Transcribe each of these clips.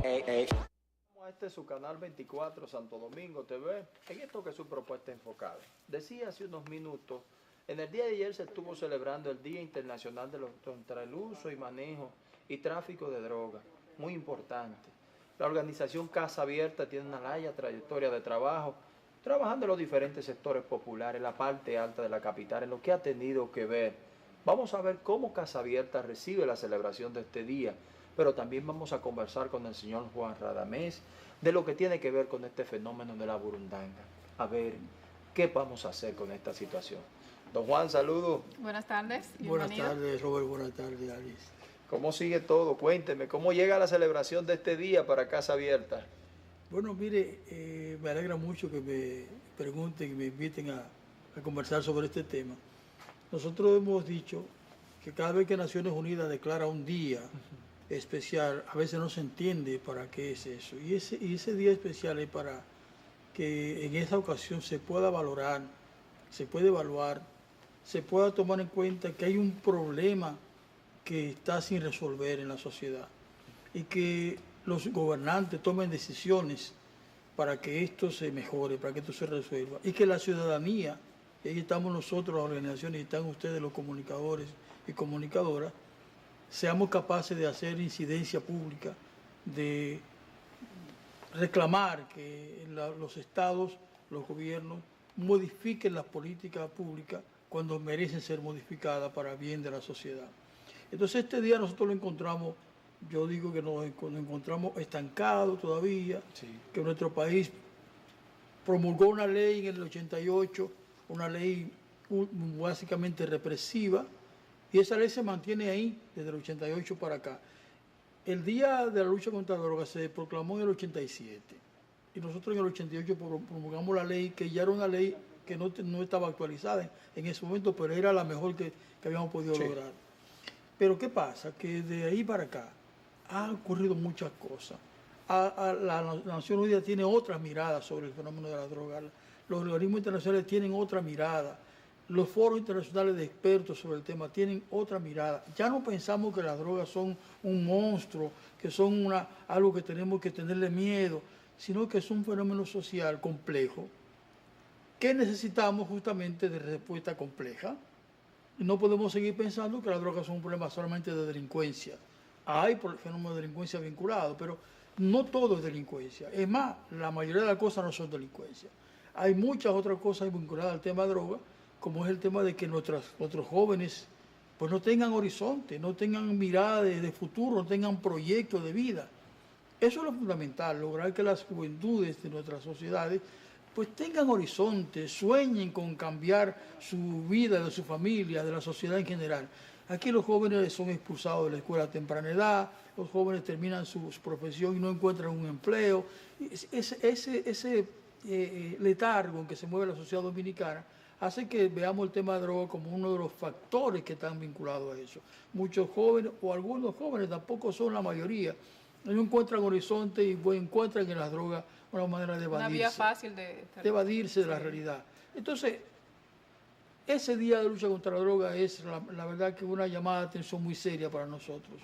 Este es su canal 24 Santo Domingo TV, en esto que es su propuesta enfocada. Decía hace unos minutos, en el día de ayer se estuvo celebrando el Día Internacional contra el Uso y Manejo y Tráfico de Drogas, muy importante. La organización Casa Abierta tiene una larga trayectoria de trabajo, trabajando en los diferentes sectores populares, la parte alta de la capital, en lo que ha tenido que ver. Vamos a ver cómo Casa Abierta recibe la celebración de este día, pero también vamos a conversar con el señor Juan Radamés de lo que tiene que ver con este fenómeno de la burundanga. A ver, ¿qué vamos a hacer con esta situación? Don Juan, saludos. Buenas tardes. Buenas tardes, Robert. Buenas tardes, Alice. ¿Cómo sigue todo? Cuénteme, ¿cómo llega la celebración de este día para Casa Abierta? Bueno, mire, me alegra mucho que me pregunten y me inviten a conversar sobre este tema. Nosotros hemos dicho que cada vez que Naciones Unidas declara un día especial, a veces no se entiende para qué es eso. Y ese día especial es para que en esa ocasión se pueda valorar, se pueda evaluar, se pueda tomar en cuenta que hay un problema que está sin resolver en la sociedad y que los gobernantes tomen decisiones para que esto se mejore, para que esto se resuelva y que la ciudadanía, y ahí estamos nosotros, las organizaciones, y están ustedes los comunicadores y comunicadoras, seamos capaces de hacer incidencia pública, de reclamar que los estados, los gobiernos modifiquen las políticas públicas cuando merecen ser modificadas para bien de la sociedad. Entonces este día nosotros lo encontramos, yo digo que nos encontramos estancados todavía, sí, que nuestro país promulgó una ley en el 88, una ley básicamente represiva, y esa ley se mantiene ahí desde el 88 para acá. El Día de la Lucha contra la Droga se proclamó en el 87, y nosotros en el 88 promulgamos la ley, que ya era una ley que no estaba actualizada en ese momento, pero era la mejor que habíamos podido lograr. Pero ¿qué pasa? Que de ahí para acá han ocurrido muchas cosas. La Nación Unida tiene otra mirada sobre el fenómeno de la droga. Los organismos internacionales tienen otra mirada. Los foros internacionales de expertos sobre el tema tienen otra mirada. Ya no pensamos que las drogas son un monstruo, que son algo que tenemos que tenerle miedo, sino que es un fenómeno social complejo que necesitamos justamente de respuesta compleja. Y no podemos seguir pensando que las drogas son un problema solamente de delincuencia. Hay fenómenos de delincuencia vinculados, pero no todo es delincuencia. Es más, la mayoría de las cosas no son delincuencia. Hay muchas otras cosas vinculadas al tema de droga, como es el tema de que nuestros jóvenes pues no tengan horizonte, no tengan mirada de futuro, no tengan proyectos de vida. Eso es lo fundamental, lograr que las juventudes de nuestras sociedades pues tengan horizonte, sueñen con cambiar su vida, de su familia, de la sociedad en general. Aquí los jóvenes son expulsados de la escuela a temprana edad, los jóvenes terminan su profesión y no encuentran un empleo. Ese letargo en que se mueve la sociedad dominicana hace que veamos el tema de droga como uno de los factores que están vinculados a eso. Muchos jóvenes, o algunos jóvenes, tampoco son la mayoría, no encuentran horizonte y encuentran en las drogas una manera de evadirse. Una vía fácil de evadirse de la realidad. Entonces, ese día de lucha contra la droga es la verdad que una llamada de atención muy seria para nosotros,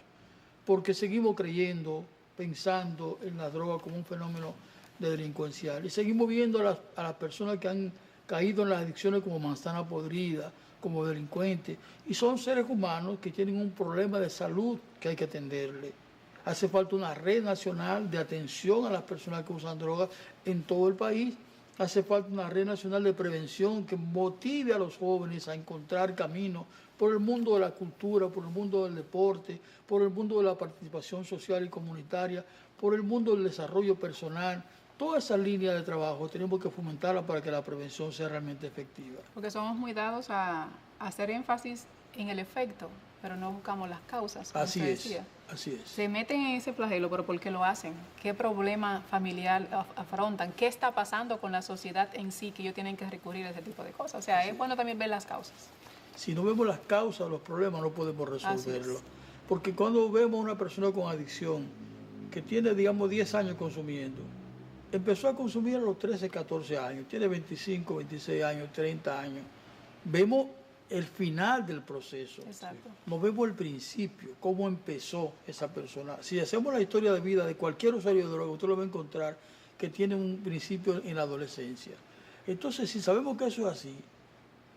porque seguimos creyendo, pensando en la droga como un fenómeno delincuencial y seguimos viendo a las personas que han caído en las adicciones como manzana podrida, como delincuentes, y son seres humanos que tienen un problema de salud que hay que atenderle. Hace falta una red nacional de atención a las personas que usan drogas en todo el país. Hace falta una red nacional de prevención que motive a los jóvenes a encontrar caminos por el mundo de la cultura, por el mundo del deporte, por el mundo de la participación social y comunitaria, por el mundo del desarrollo personal. Toda esa línea de trabajo tenemos que fomentarla para que la prevención sea realmente efectiva. Porque somos muy dados a hacer énfasis en el efecto, pero no buscamos las causas. Así es, así es. Se meten en ese flagelo, pero ¿por qué lo hacen? ¿Qué problema familiar afrontan? ¿Qué está pasando con la sociedad en sí que ellos tienen que recurrir a ese tipo de cosas? O sea, es bueno también ver las causas. Si no vemos las causas, los problemas no podemos resolverlos. Porque cuando vemos a una persona con adicción que tiene, digamos, 10 años consumiendo, empezó a consumir a los 13, 14 años, tiene 25, 26 años, 30 años, vemos el final del proceso. Exacto. No vemos el principio, cómo empezó esa persona. Si hacemos la historia de vida de cualquier usuario de droga, usted lo va a encontrar que tiene un principio en la adolescencia. Entonces, si sabemos que eso es así,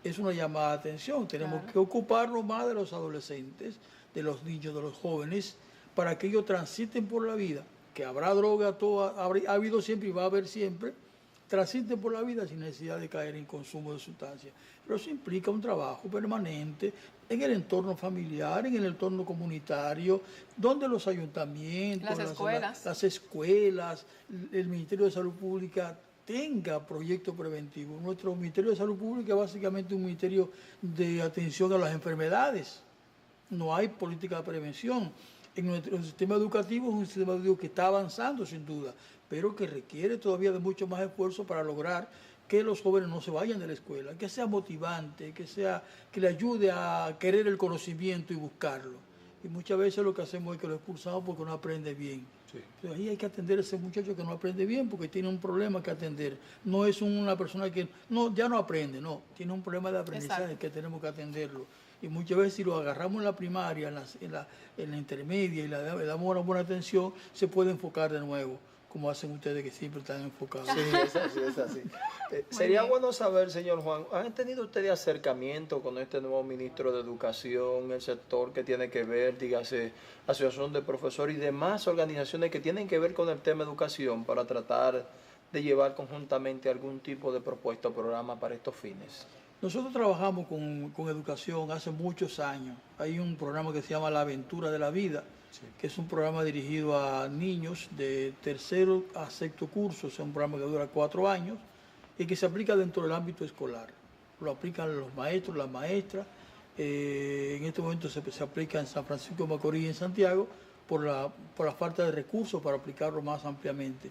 es una llamada de atención. Tenemos que ocuparnos más de los adolescentes, de los niños, de los jóvenes, para que ellos transiten por la vida, que habrá droga, ha habido siempre y va a haber siempre, transiten por la vida sin necesidad de caer en consumo de sustancias. Pero eso implica un trabajo permanente en el entorno familiar, en el entorno comunitario, donde los ayuntamientos, las escuelas, el Ministerio de Salud Pública tenga proyectos preventivos. Nuestro Ministerio de Salud Pública es básicamente un ministerio de atención a las enfermedades. No hay política de prevención. En nuestro sistema educativo es un sistema educativo que está avanzando sin duda, pero que requiere todavía de mucho más esfuerzo para lograr que los jóvenes no se vayan de la escuela, que sea motivante, que le ayude a querer el conocimiento y buscarlo. Y muchas veces lo que hacemos es que lo expulsamos porque no aprende bien. Sí. Entonces ahí hay que atender a ese muchacho que no aprende bien porque tiene un problema que atender. No es una persona que ya no aprende, no, tiene un problema de aprendizaje que tenemos que atenderlo. Y muchas veces si lo agarramos en la primaria, en la intermedia y le damos una buena atención, se puede enfocar de nuevo, como hacen ustedes que siempre están enfocados. Sí, es así, es así. Sería bueno saber, señor Juan, ¿han tenido ustedes acercamiento con este nuevo ministro de Educación, el sector que tiene que ver, dígase, asociación de profesores y demás organizaciones que tienen que ver con el tema educación para tratar de llevar conjuntamente algún tipo de propuesta o programa para estos fines? Nosotros trabajamos con educación hace muchos años. Hay un programa que se llama La Aventura de la Vida, que es un programa dirigido a niños de tercero a sexto curso. Es un programa que dura 4 años y que se aplica dentro del ámbito escolar. Lo aplican los maestros, las maestras. En este momento se aplica en San Francisco de Macorís y en Santiago por la falta de recursos para aplicarlo más ampliamente.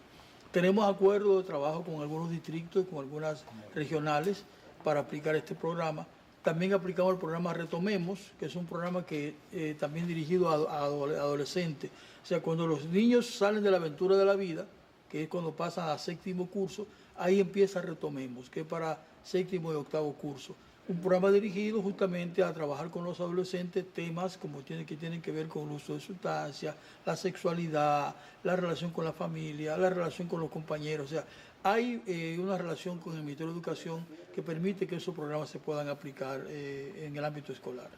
Tenemos acuerdos de trabajo con algunos distritos, con algunas regionales, para aplicar este programa. También aplicamos el programa Retomemos, que es un programa que también dirigido a adolescentes. O sea, cuando los niños salen de la aventura de la vida, que es cuando pasan a séptimo curso, ahí empieza Retomemos, que es para séptimo y octavo curso. Un programa dirigido justamente a trabajar con los adolescentes temas como que tienen que ver con el uso de sustancias, la sexualidad, la relación con la familia, la relación con los compañeros. O sea, hay una relación con el Ministerio de Educación que permite que esos programas se puedan aplicar en el ámbito escolar.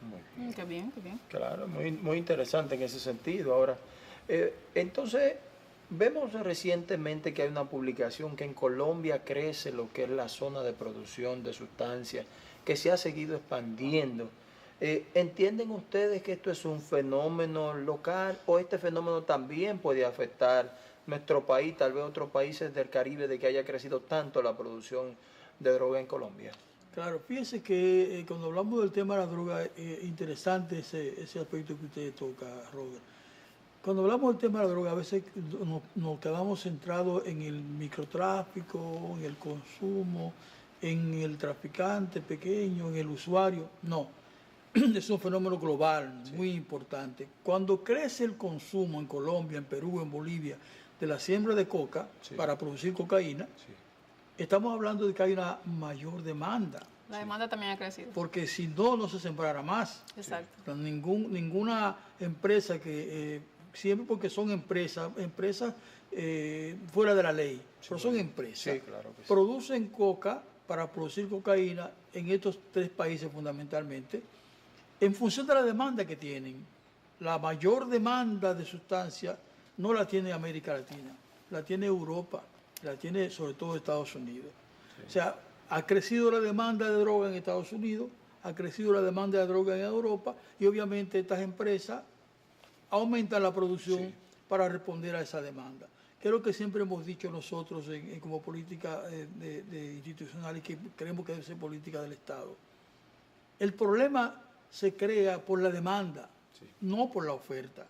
Qué bien, qué bien. Claro, muy interesante en ese sentido. Ahora, entonces, vemos recientemente que hay una publicación que en Colombia crece lo que es la zona de producción de sustancias, que se ha seguido expandiendo. ¿Entienden ustedes que esto es un fenómeno local o este fenómeno también puede afectar nuestro país, tal vez otros países del Caribe, de que haya crecido tanto la producción de droga en Colombia? Claro, fíjense que cuando hablamos del tema de la droga, interesante ese aspecto que usted toca, Robert. Cuando hablamos del tema de la droga, a veces nos quedamos centrados en el microtráfico, en el consumo, en el traficante pequeño, en el usuario. No, es un fenómeno global, muy importante. Cuando crece el consumo en Colombia, en Perú, en Bolivia, de la siembra de coca para producir cocaína, estamos hablando de que hay una mayor demanda. La demanda también ha crecido. Porque si no se sembrara más. Exacto. Ninguna empresa que, siempre porque son empresas fuera de la ley, pero son empresas, claro que producen coca para producir cocaína en estos 3 países fundamentalmente, en función de la demanda que tienen. La mayor demanda de sustancia no la tiene América Latina, la tiene Europa, la tiene sobre todo Estados Unidos. O sea, ha crecido la demanda de droga en Estados Unidos, ha crecido la demanda de droga en Europa y obviamente estas empresas aumentan la producción para responder a esa demanda. Que es lo que siempre hemos dicho nosotros como política institucional y que creemos que debe ser política del Estado. El problema se crea por la demanda, no por la oferta.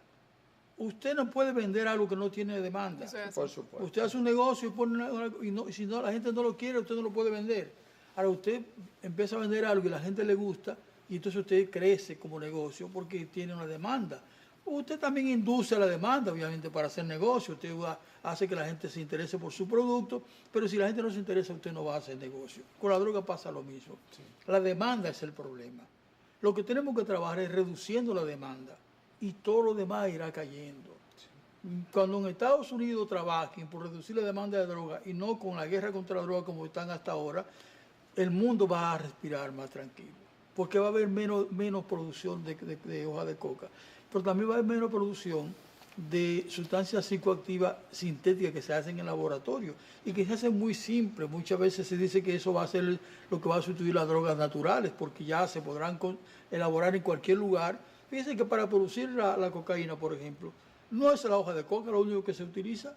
Usted no puede vender algo que no tiene demanda. Por supuesto. Usted hace un negocio y pone y si no, la gente no lo quiere, usted no lo puede vender. Ahora usted empieza a vender algo y la gente le gusta y entonces usted crece como negocio porque tiene una demanda. Usted también induce a la demanda, obviamente, para hacer negocio. Usted hace que la gente se interese por su producto, pero si la gente no se interesa, usted no va a hacer negocio. Con la droga pasa lo mismo. La demanda es el problema. Lo que tenemos que trabajar es reduciendo la demanda y todo lo demás irá cayendo. Cuando en Estados Unidos trabajen por reducir la demanda de droga y no con la guerra contra la droga como están hasta ahora, el mundo va a respirar más tranquilo, porque va a haber menos producción de hoja de coca, pero también va a haber menos producción de sustancias psicoactivas sintéticas que se hacen en el laboratorio y que se hacen muy simples. Muchas veces se dice que eso va a ser lo que va a sustituir las drogas naturales, porque ya se podrán elaborar en cualquier lugar. Fíjense que para producir la cocaína, por ejemplo, no es la hoja de coca lo único que se utiliza.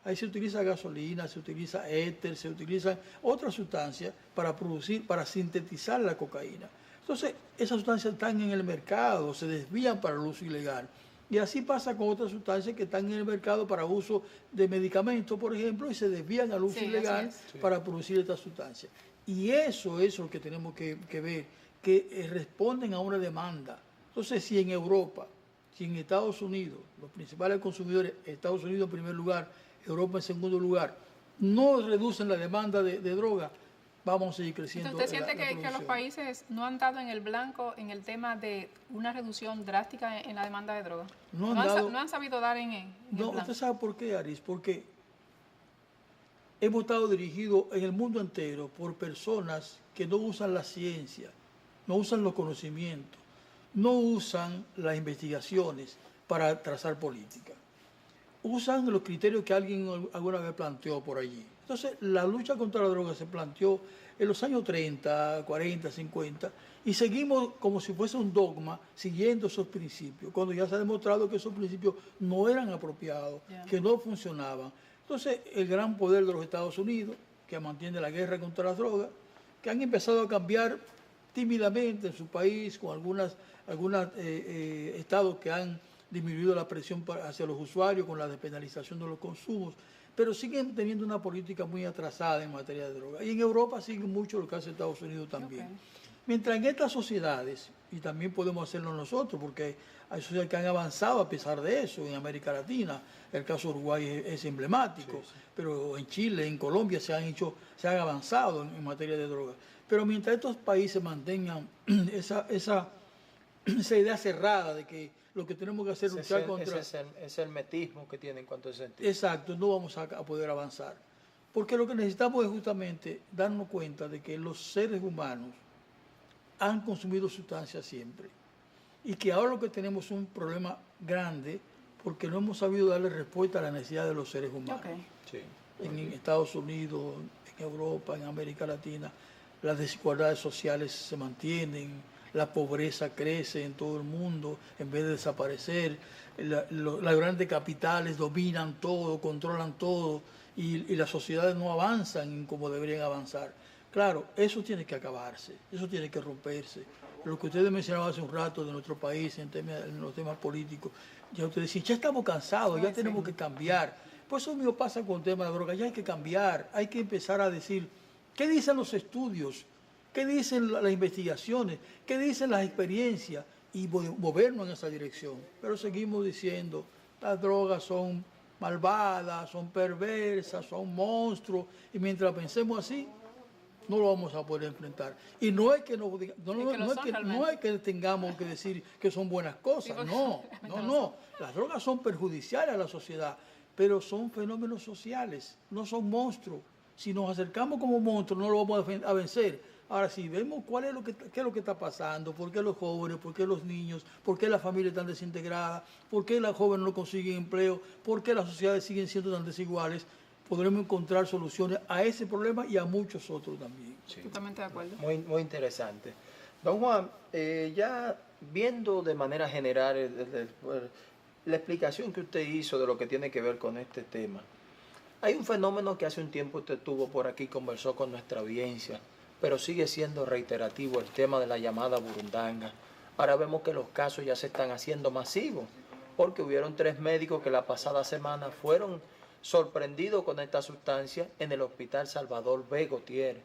Ahí se utiliza gasolina, se utiliza éter, se utilizan otras sustancias para producir, para sintetizar la cocaína. Entonces, esas sustancias están en el mercado, se desvían para el uso ilegal. Y así pasa con otras sustancias que están en el mercado para uso de medicamentos, por ejemplo, y se desvían al uso ilegal para producir estas sustancias. Y eso es lo que tenemos que ver, que responden a una demanda. Entonces, si en Europa, si en Estados Unidos, los principales consumidores, Estados Unidos en primer lugar, Europa en segundo lugar, no reducen la demanda de droga, vamos a seguir creciendo. Entonces, ¿usted siente que los países no han dado en el blanco en el tema de una reducción drástica en la demanda de droga? No han sabido dar en el blanco. ¿Usted sabe por qué, Aris? Porque hemos estado dirigidos en el mundo entero por personas que no usan la ciencia, no usan los conocimientos, no usan las investigaciones para trazar política. Usan los criterios que alguien alguna vez planteó por allí. Entonces, la lucha contra la droga se planteó en los años 30, 40, 50, y seguimos como si fuese un dogma siguiendo esos principios, cuando ya se ha demostrado que esos principios no eran apropiados, que no funcionaban. Entonces, el gran poder de los Estados Unidos, que mantiene la guerra contra las drogas, que han empezado a cambiar tímidamente en su país, con algunos estados que han disminuido la presión hacia los usuarios con la despenalización de los consumos, pero siguen teniendo una política muy atrasada en materia de droga. Y en Europa sigue mucho lo que hace Estados Unidos también. Okay. Mientras en estas sociedades, y también podemos hacerlo nosotros, porque hay sociedades que han avanzado a pesar de eso, en América Latina, el caso de Uruguay es emblemático, pero en Chile, en Colombia se han avanzado en materia de droga. Pero mientras estos países mantengan esa idea cerrada de que lo que tenemos que hacer es luchar contra... Es el metismo que tiene en cuanto a ese sentido. Exacto, no vamos a poder avanzar. Porque lo que necesitamos es justamente darnos cuenta de que los seres humanos han consumido sustancias siempre. Y que ahora lo que tenemos es un problema grande porque no hemos sabido darle respuesta a la necesidad de los seres humanos. Okay. Sí. En Estados Unidos, en Europa, en América Latina, las desigualdades sociales se mantienen, la pobreza crece en todo el mundo en vez de desaparecer, las grandes capitales dominan todo, controlan todo y las sociedades no avanzan como deberían avanzar. Claro, eso tiene que acabarse, eso tiene que romperse. Lo que ustedes mencionaban hace un rato de nuestro país en los temas políticos, ya ustedes decían, ya estamos cansados, ya tenemos que cambiar. Pues eso mismo pasa con el tema de la droga, ya hay que cambiar, hay que empezar a decir, ¿qué dicen los estudios? ¿Qué dicen las investigaciones? ¿Qué dicen las experiencias? Y movernos en esa dirección. Pero seguimos diciendo, las drogas son malvadas, son perversas, son monstruos, y mientras pensemos así, no lo vamos a poder enfrentar. Y no es que tengamos que decir que son buenas cosas, no. Las drogas son perjudiciales a la sociedad, pero son fenómenos sociales, no son monstruos. Si nos acercamos como monstruos, no lo vamos a vencer. Ahora, si vemos qué es lo que está pasando, por qué los jóvenes, por qué los niños, por qué las familias están desintegradas, por qué las jóvenes no consiguen empleo, por qué las sociedades siguen siendo tan desiguales, podremos encontrar soluciones a ese problema y a muchos otros también. Sí. Totalmente de acuerdo. Muy interesante. Don Juan, ya viendo de manera general la explicación que usted hizo de lo que tiene que ver con este tema, hay un fenómeno que hace un tiempo usted estuvo por aquí, conversó con nuestra audiencia, pero sigue siendo reiterativo el tema de la llamada burundanga. Ahora vemos que los casos ya se están haciendo masivos, porque hubieron 3 médicos que la pasada semana fueron sorprendidos con esta sustancia en el Hospital Salvador B. Gutiérrez.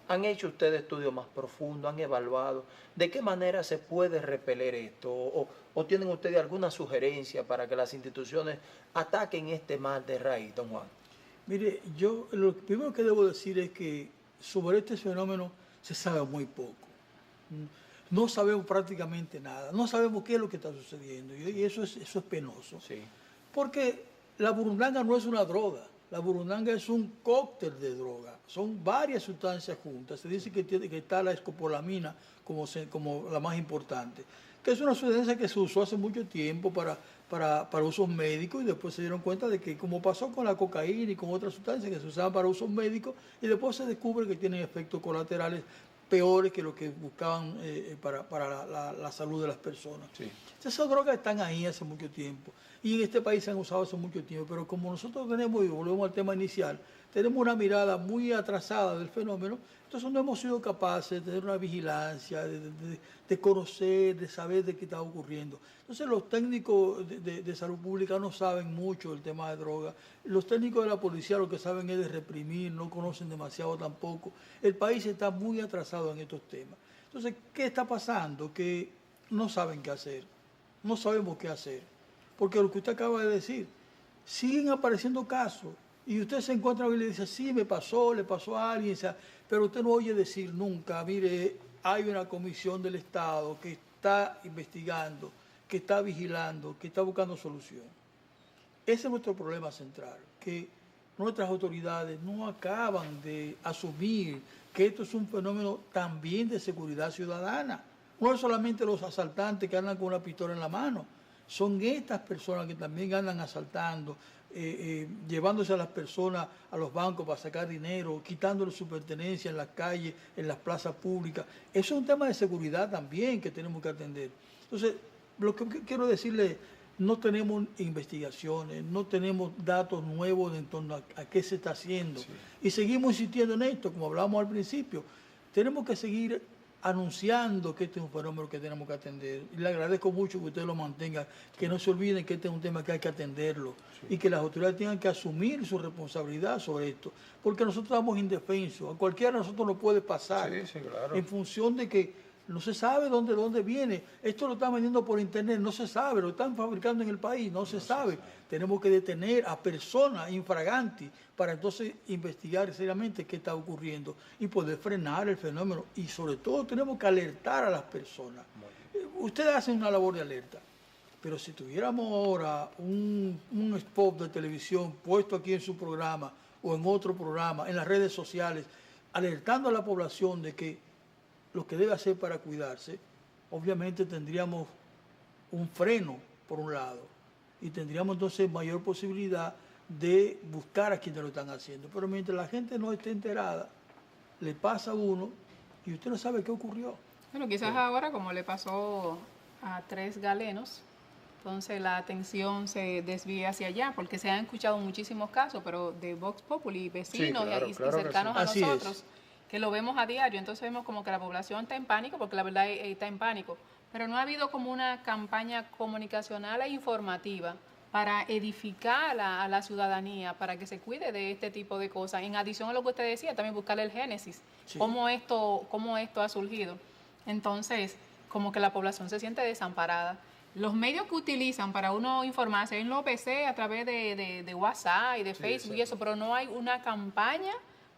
¿Han hecho ustedes estudios más profundos? ¿Han evaluado de qué manera se puede repeler esto? ¿O tienen ustedes alguna sugerencia para que las instituciones ataquen este mal de raíz, don Juan? Mire, yo lo primero que debo decir es que sobre este fenómeno se sabe muy poco. no sabemos prácticamente nada, no sabemos qué es lo que está sucediendo y eso es penoso. Sí. Porque la burundanga no es una droga, la burundanga es un cóctel de droga, son varias sustancias juntas. Se dice que está la escopolamina como la más importante, que es una sustancia que se usó hace mucho tiempo para usos médicos y después se dieron cuenta de que, como pasó con la cocaína y con otras sustancias que se usaban para usos médicos, y después se descubre que tienen efectos colaterales peores que lo que buscaban para la salud de las personas. Sí. Esas drogas están ahí hace mucho tiempo y en este país se han usado hace mucho tiempo, pero como nosotros tenemos, y volvemos al tema inicial, tenemos una mirada muy atrasada del fenómeno, entonces no hemos sido capaces de tener una vigilancia, de conocer, de saber de qué está ocurriendo. Entonces los técnicos de salud pública no saben mucho del tema de drogas, los técnicos de la policía lo que saben es de reprimir, no conocen demasiado tampoco. El país está muy atrasado en estos temas. Entonces, ¿qué está pasando? Que no saben qué hacer, no sabemos qué hacer, porque lo que usted acaba de decir, siguen apareciendo casos y usted se encuentra y le dice, sí, me pasó, le pasó a alguien, o sea, pero usted no oye decir nunca, mire, hay una comisión del Estado que está investigando, que está vigilando, que está buscando solución. Ese es nuestro problema central, que nuestras autoridades no acaban de asumir que esto es un fenómeno también de seguridad ciudadana. No es solamente los asaltantes que andan con una pistola en la mano, son estas personas que también andan asaltando, llevándose a las personas a los bancos para sacar dinero, quitándoles su pertenencia en las calles, en las plazas públicas. Eso es un tema de seguridad también que tenemos que atender. Entonces, lo que quiero decirle, no tenemos investigaciones, no tenemos datos nuevos en torno a qué se está haciendo. Sí. Y seguimos insistiendo en esto, como hablábamos al principio. Tenemos que seguir anunciando que este es un fenómeno que tenemos que atender. Y le agradezco mucho que usted lo mantenga, que no se olviden que este es un tema que hay que atenderlo, sí, y que las autoridades tengan que asumir su responsabilidad sobre esto, porque nosotros estamos indefensos, a cualquiera de nosotros nos puede pasar, sí, sí, claro, en función de que no se sabe dónde viene. Esto lo están vendiendo por internet, no se sabe, lo están fabricando en el país, no se sabe. Tenemos que detener a personas infraganti para entonces investigar seriamente qué está ocurriendo y poder frenar el fenómeno. Y sobre todo tenemos que alertar a las personas. Ustedes hacen una labor de alerta, pero si tuviéramos ahora un spot de televisión puesto aquí en su programa o en otro programa, en las redes sociales, alertando a la población de que lo que debe hacer para cuidarse, obviamente tendríamos un freno por un lado y tendríamos entonces mayor posibilidad de buscar a quienes lo están haciendo. Pero mientras la gente no esté enterada, le pasa a uno y usted no sabe qué ocurrió. Bueno, quizás ahora, como le pasó a 3 galenos, entonces la atención se desvía hacia allá, porque se han escuchado muchísimos casos, pero de Vox Populi, vecinos, sí, claro, y cercanos a nosotros, que lo vemos a diario. Entonces vemos como que la población está en pánico, porque la verdad está en pánico, pero no ha habido como una campaña comunicacional e informativa para edificar a la ciudadanía, para que se cuide de este tipo de cosas. En adición a lo que usted decía, también buscar el génesis, sí, cómo esto ha surgido. Entonces, como que la población se siente desamparada. Los medios que utilizan para uno informarse en los PC a través de WhatsApp y de Facebook, sí, y eso, pero no hay una campaña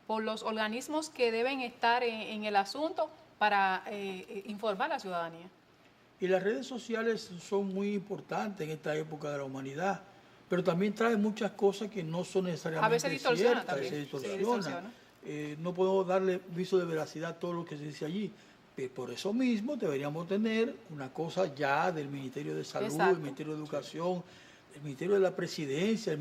por los organismos que deben estar en el asunto para informar a la ciudadanía. Y las redes sociales son muy importantes en esta época de la humanidad, pero también traen muchas cosas que no son necesariamente a veces distorsiona ciertas, también. Se distorsiona. No podemos darle viso de veracidad a todo lo que se dice allí. Por eso mismo deberíamos tener una cosa ya del Ministerio de Salud, exacto, el Ministerio de Educación, sí, el Ministerio de la Presidencia, los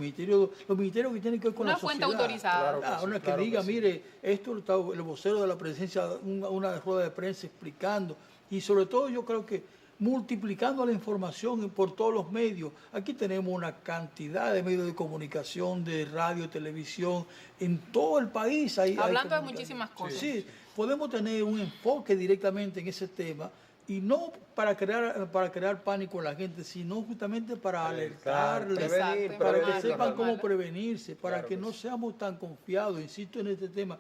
ministerios que tienen que ver con la sociedad. Una fuente autorizada. Claro, que diga, sí, mire, esto está el vocero de la Presidencia, una rueda de prensa explicando. Y sobre todo yo creo que multiplicando la información por todos los medios. Aquí tenemos una cantidad de medios de comunicación, de radio, televisión, en todo el país. Hablando de muchísimas cosas. Sí, podemos tener un enfoque directamente en ese tema y no para crear pánico en la gente, sino justamente para alertarles, para que sepan cómo prevenirse, para que no seamos tan confiados, insisto en este tema,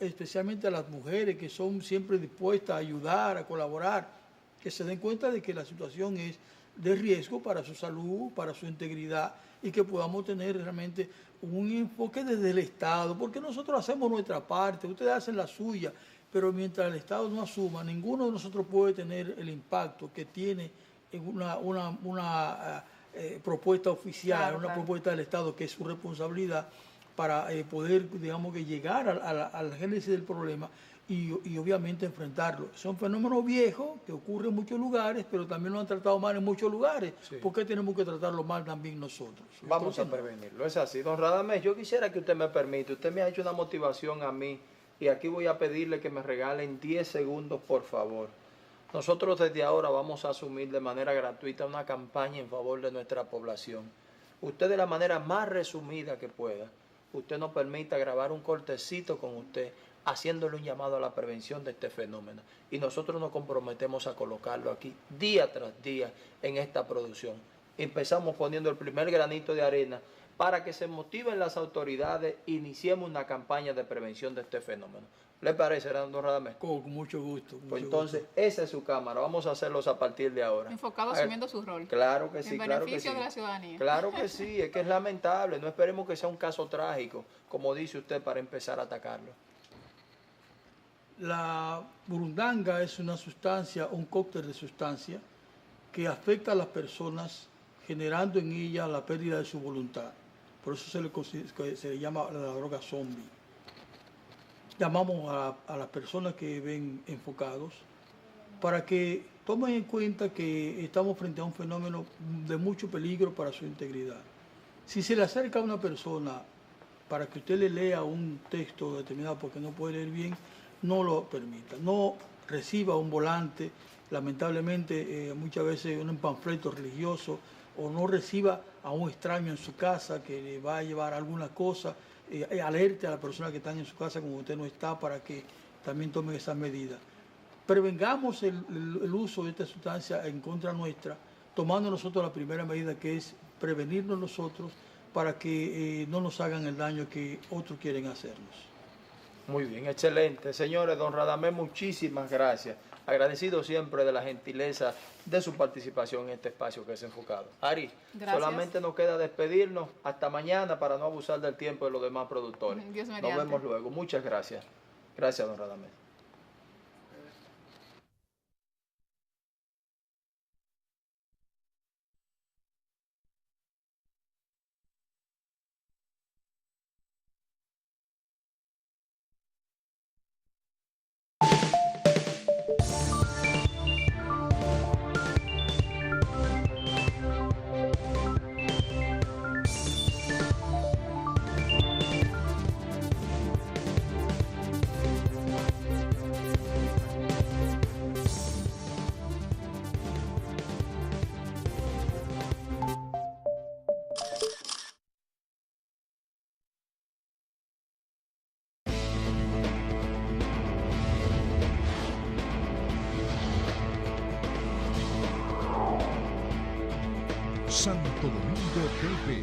especialmente a las mujeres que son siempre dispuestas a ayudar, a colaborar, que se den cuenta de que la situación es de riesgo para su salud, para su integridad y que podamos tener realmente un enfoque desde el Estado, porque nosotros hacemos nuestra parte, ustedes hacen la suya, pero mientras el Estado no asuma, ninguno de nosotros puede tener el impacto que tiene en una propuesta oficial, una propuesta del Estado, que es su responsabilidad para poder, digamos, que llegar a la génesis del problema y obviamente enfrentarlo. Son fenómenos viejos que ocurren en muchos lugares, pero también lo han tratado mal en muchos lugares. Sí. ¿Por qué tenemos que tratarlo mal también nosotros? Vamos a prevenirlo, es así. Don Radamés, yo quisiera que usted me permita, usted me ha hecho una motivación a mí, y aquí voy a pedirle que me regalen 10 segundos, por favor. Nosotros desde ahora vamos a asumir de manera gratuita una campaña en favor de nuestra población. Usted, de la manera más resumida que pueda, usted nos permita grabar un cortecito con usted, haciéndole un llamado a la prevención de este fenómeno. Y nosotros nos comprometemos a colocarlo aquí día tras día en esta producción. Empezamos poniendo el primer granito de arena para que se motiven las autoridades e iniciemos una campaña de prevención de este fenómeno. ¿Le parece, don Radamés? Con mucho gusto. Pues entonces, esa es su cámara. Vamos a hacerlos a partir de ahora. Enfocado asumiendo su rol. Claro que sí, claro que sí. En beneficio de la ciudadanía. Claro que sí, es que es lamentable. No esperemos que sea un caso trágico, como dice usted, para empezar a atacarlo. La burundanga es una sustancia, un cóctel de sustancias que afecta a las personas generando en ellas la pérdida de su voluntad. Por eso se le llama la droga zombie. Llamamos a las personas que ven enfocados para que tomen en cuenta que estamos frente a un fenómeno de mucho peligro para su integridad. Si se le acerca a una persona para que usted le lea un texto determinado porque no puede leer bien, no lo permita. No reciba un volante, lamentablemente muchas veces un panfleto religioso, o no reciba a un extraño en su casa que le va a llevar alguna cosa. Alerte a la persona que está en su casa como usted no está para que también tome esas medidas. Prevengamos el uso de esta sustancia en contra nuestra, tomando nosotros la primera medida, que es prevenirnos nosotros para que no nos hagan el daño que otros quieren hacernos. Muy bien, excelente. Señores, don Radamés, muchísimas gracias. Agradecido siempre de la gentileza de su participación en este espacio que es enfocado. Ari, gracias. Solamente nos queda despedirnos. Hasta mañana para no abusar del tiempo de los demás productores. Dios mediante. Nos vemos luego. Muchas gracias. Gracias, don Radamés. Santo Domingo TV.